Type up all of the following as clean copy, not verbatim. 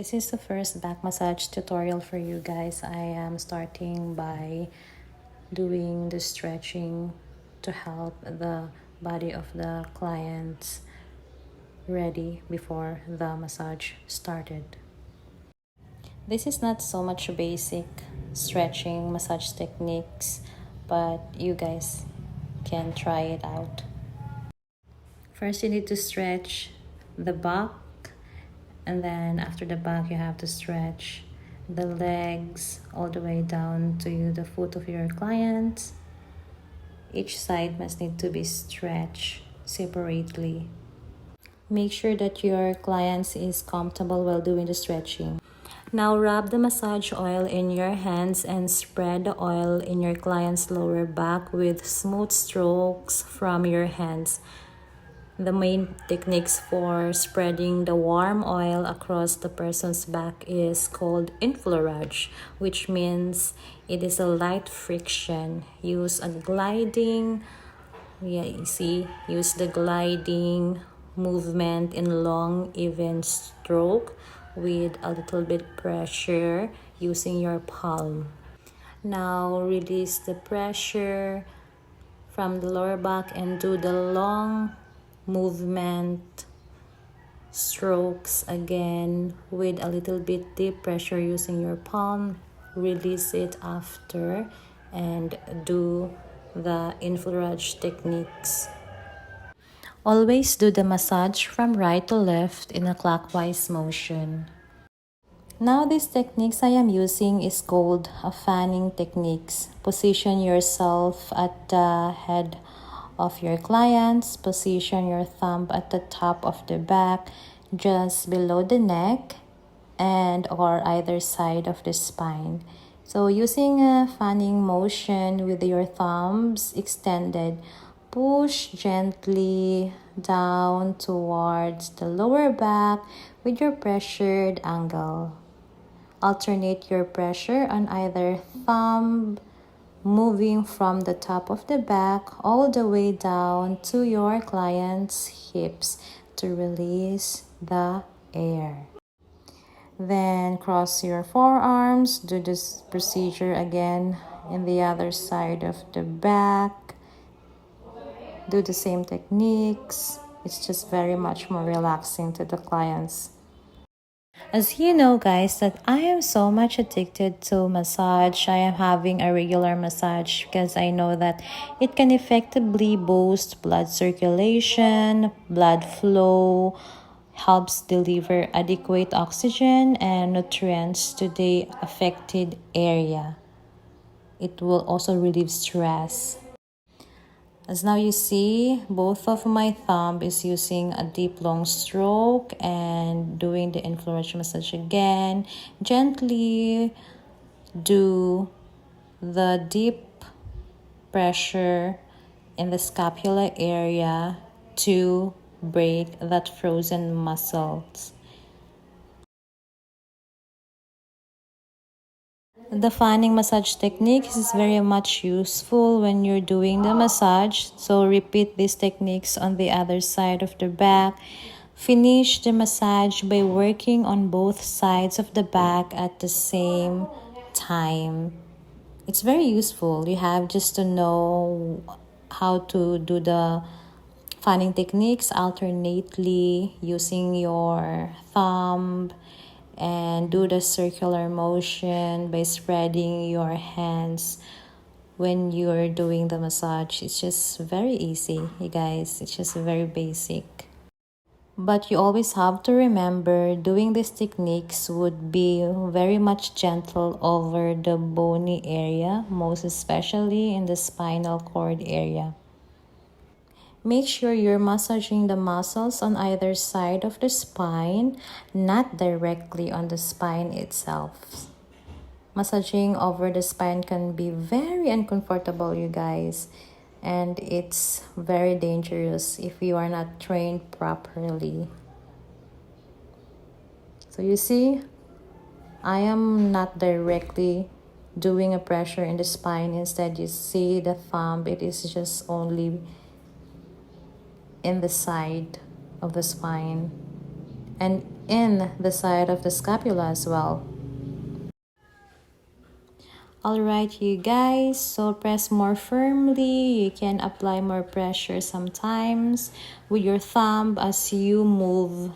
This is the first back massage tutorial for you guys. I am starting by doing the stretching to help the body of the clients ready before the massage started. This is not so much basic stretching massage techniques, but you guys can try it out. First, you need to stretch the back, and then after the back you have to stretch the legs all the way down to the foot of your client. Each side must need to be stretched separately. Make sure that your client is comfortable while doing the stretching. Now rub the massage oil in your hands and spread the oil in your client's lower back with smooth strokes from your hands. The main techniques for spreading the warm oil across the person's back is called effleurage, which means it is a light friction. Use the gliding movement in long, even stroke with a little bit pressure using your palm. Now release the pressure from the lower back and do the long movement strokes again with a little bit deep pressure using your palm. Release it after and do the effleurage techniques. Always do the massage from right to left in a clockwise motion. Now these techniques I am using is called a fanning techniques. Position yourself at the head of your clients. Position your thumb at the top of the back, just below the neck and or either side of the spine. So using a fanning motion with your thumbs extended, push gently down towards the lower back with your pressured angle. Alternate your pressure on either thumb, moving from the top of the back all the way down to your client's hips to release the air. Then cross your forearms, do this procedure again in the other side of the back. Do the same techniques. It's just very much more relaxing to the clients. As you know guys that I am so much addicted to massage. I am having a regular massage because I know that it can effectively boost blood circulation, blood flow, helps deliver adequate oxygen and nutrients to the affected area. It will also relieve stress. As now you see, both of my thumb is using a deep long stroke and doing the effleurage massage again. Gently do the deep pressure in the scapula area to break that frozen muscles. The fanning massage technique is very much useful when you're doing the massage. So repeat these techniques on the other side of the back. Finish the massage by working on both sides of the back at the same time. It's very useful. You have just to know how to do the fanning techniques alternately using your thumb and do the circular motion by spreading your hands when you're doing the massage. It's just very easy, you guys. It's just very basic. But you always have to remember doing these techniques would be very much gentle over the bony area, most especially in the spinal cord area. Make sure you're massaging the muscles on either side of the spine, not directly on the spine itself. Massaging over the spine can be very uncomfortable, you guys, and it's very dangerous if you are not trained properly. So you see, I am not directly doing a pressure in the spine. Instead, you see the thumb, it is just only in the side of the spine, and in the side of the scapula as well. Alright, you guys, so press more firmly. You can apply more pressure sometimes with your thumb as you move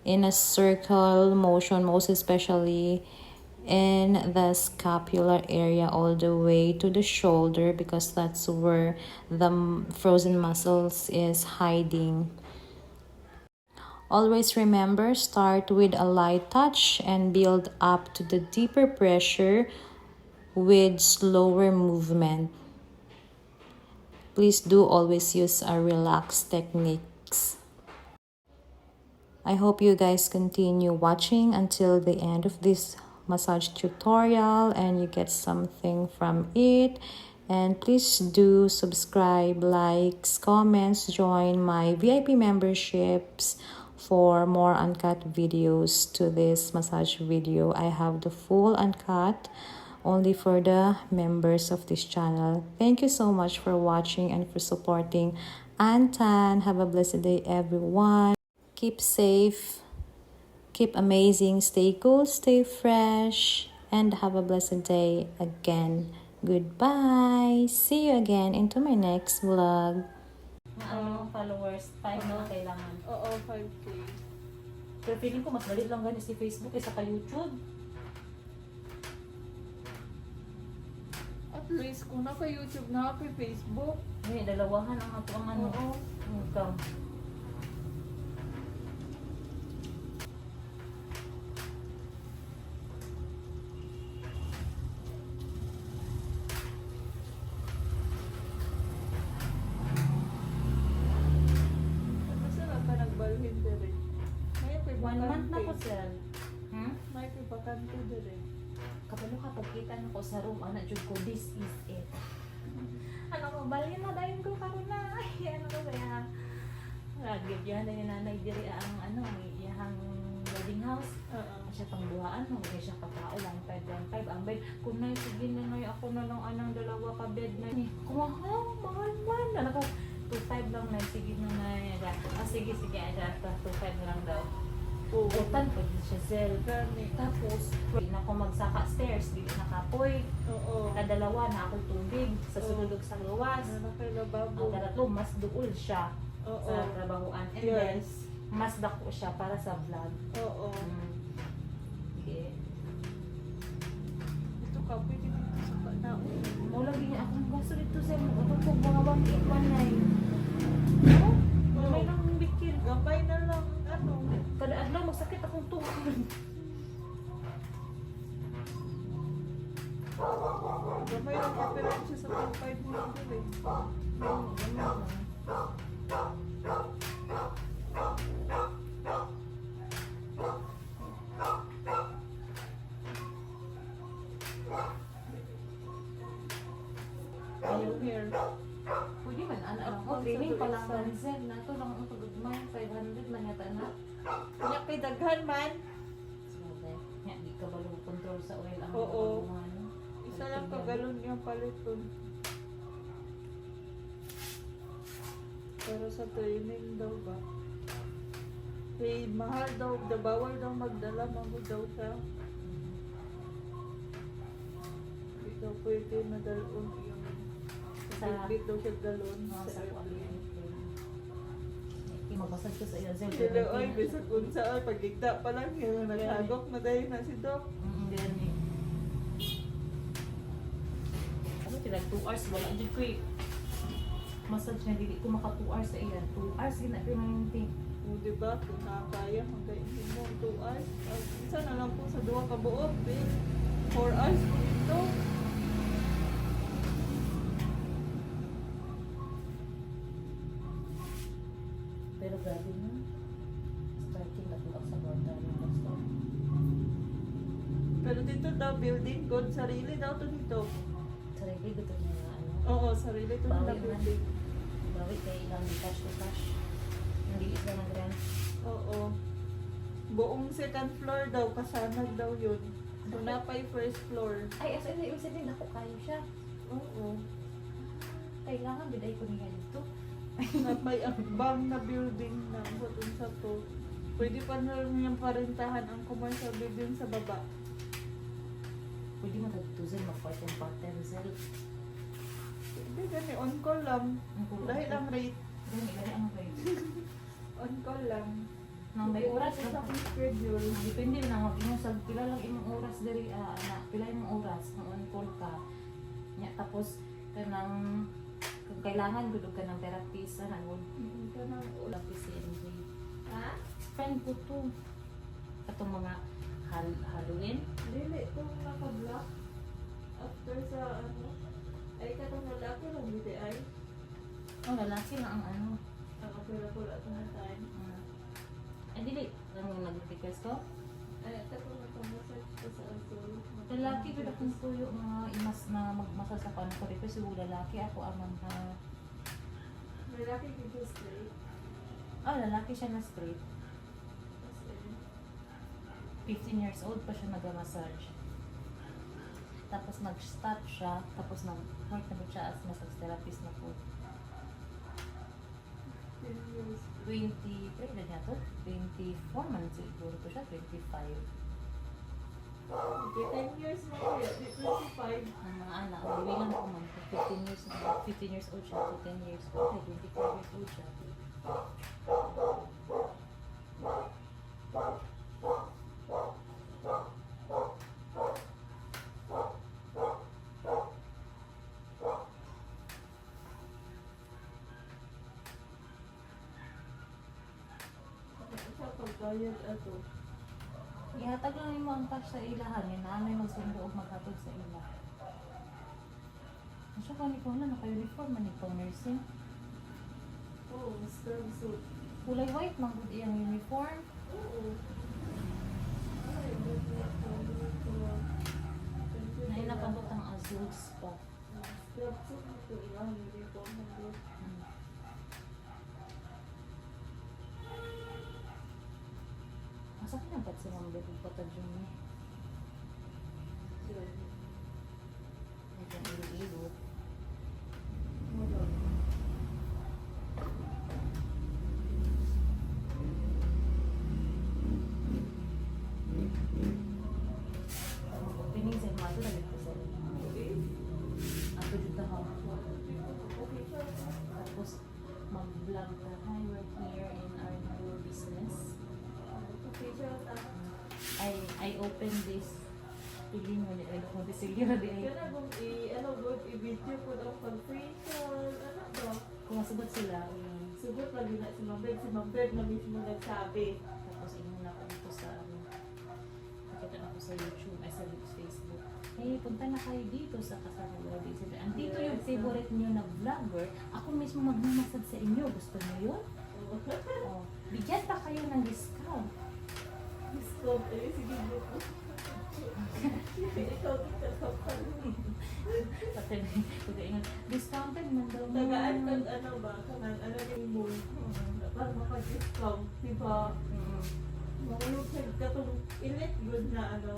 in a circle motion, most especially in the scapular area all the way to the shoulder, because that's where the frozen muscles is hiding. Always remember, start with a light touch and build up to the deeper pressure with slower movement. Please do always use a relaxed techniques. I hope you guys continue watching until the end of this massage tutorial and you get something from it. And please do subscribe, likes, comments, join my VIP memberships for more uncut videos to this massage video. I have the full uncut only for the members of this channel. Thank you so much for watching and for supporting Antan. Have a blessed day, everyone. Keep safe, keep amazing, stay cool, stay fresh, and have a blessed day again. Goodbye. See you again into my next vlog. Followers, 5 na kailangan. Oo, 5K. Pero feeling ko mas maliit lang ganun si Facebook kaysa ka YouTube. At least kung naka-YouTube na ako, Facebook. May dalawahan ang ato ang ano. Oo. Ikaw. Masarap ka nagbalhin dire. May 1 month na ko, sir. May bakante dire. Kapalo ka, pagkita na ko sa room, anak jud ko, this is it. Ano ko, balhin na dahil ko karon na. Ay, ano ko kaya. Ragid yan, dahil nanay diri ang ano, iyahang wedding house. Siya pangbuhaan mo, kaya siya katao, 1.5 ang bed. Kung na, sige na ngay, ako na lang anang dalawa ka bed na. Kumahaw, mahal man. Ano ko, 2.5 lang na, sige na na. Sige, ada, 2.5 na lang daw. Utan pa din siya, Zel. Tapos, hindi na ako magsaka stairs, hindi na kapoy. Kadalawa na ako tubig sa sululog sa luwas. Ang karatlo, mas duol siya sa trabahoan. And then, mas dako siya para sa vlog. Okay. Ito ka, pwede dito sa panao. Wala din akong gaso dito sa mga mga 1.819. May lang bikil. Gambay na lang, ano. Kada adlaw magsakit akong tuhod. Gambay lang difference sa 2.5 mo dire. Ayaw hair. Pwede man, anak ako, training pa lang man, Zen. Nato lang ang pagugmay, 500 man yata na. Kanya kay daghan man. Sabi, nga, di ka ba control sa oil ang Oo. ano? Isa lang ka galon yung paliton. Pero sa training daw ba? Kay mahal daw, bawal daw magdala, magod daw siya. Hindi daw pwede madalon yung bit daw siya dalon sa airplane. Magbasag ko sa iyo, Zen. Sila, oy, bisag unsa, oy, pagigda pa lang yung naghagok na dahil na si Doc. Hindi. Ano sila, 2 hours, wala dyan ko eh. Massage na dili ko maka 2 hours sa iyan. 2 hours, ginapinaninti. O, diba? Kung nakakaya, magkainin mo 2 hours. Isa na lang po sa 2 kabuok, 4 hours po ito. Pero grabe na. Starting na tulak sa borda ng gusto. Pero dito daw, building code, sarili daw to dito. Sarili, gusto niya na ano. Oo, sarili to na Bawi man. building. Bawit kay ilang cash to cash. Hindi na nag-rent. Oo. Buong second floor daw, kasanag daw yun. So, napay first floor. Ay, as in, ibig sabihin, naku, kayo siya. Oo. Kailangan, biday ko niya dito. Napay akbang na building na doon sa to. Pwede pa na niyang parintahan ang commercial building sa baba. Pwede mo tagtusin, mag-pattern sir. Hindi, gani on call lang. Dahil ang rate. Gani ang rate. On call lang. Nang may oras sa ka. akong schedule. Depende na mag imong sag pila lang imong oras diri ana pila imong oras kung on call ka. Nya tapos kanang kung kailangan gud ka ng therapist ana gud. Kanang Lapis CNJ. ha? Friend ko to. Katong mga Halloween. Dili, itong naka-block. After sa ano. Ay, katong lalaki lang dito ay. Oh, lalaki na ang ano. Ang available at mga time. Ay dili ang nag-request ko. Ay, katong naka-massage ko sa Azul. Lalaki gud akong tuyo mga imas na magmasa sa kanang ko request yung lalaki ako amang Lalaki ko just straight. lalaki siya na straight. Kasi, 15 years old pa siya nag-massage. Tapos nag-stop siya, tapos nag-work na po siya as massage therapist na po. 10 years. 23 na niya to? 24 man siguro to siya, 25. Okay, 10 years na kaya. 25. Ang mga anak, bilang ko man, 15 years old siya, so 10 years old, 24 years old siya. Sa pagbayad ato. Ihatag lang mo ang cash sa ilahan, yung nanay magsundo o maghatod sa ila. Masya ka ni ko na, naka-uniform man itong nursing. Oo, scrub suit. Kulay white, manggod iyang uniform. Oo. Ay, Nainapabot ang azul spot. scrub suit ito ilang uniform ng group. Masa ka nabat si Ma'am Bebe Patadjong ni? Ito ang ilo-ilo. Pining sa mga ito na dito sa ato dito ha. Okay, sure. Tapos mag-vlog ka. Hi, we're here in our new business. Okay, sure. I open this. Pili mo ni ay kung disilyo na di ay. Kaya kung i-video po ang pag-facial, ano ba? Kung masugot sila, Sugot lagi na si Mambed na mismo nagsabi. tapos inyo na ako dito sa nakita na ako sa YouTube, ay sa Facebook. Eh, punta na kayo dito sa kasama Lord. Andito yung favorite niyo na vlogger. Ako mismo magmamasad sa inyo. Gusto niyo yun? Oh, bigyan pa kayo ng discount. Discount eh, sige po. Ikaw kita kapal. Pati ingat, discounted man daw. Tagaan kag ano ba? Kanang ano yung mo. Para maka-discount, diba? Makulog sa katong elite good na ano.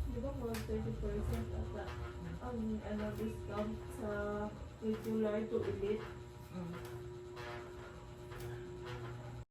Di ba mga 30% ata ang ano discount sa regular to elite?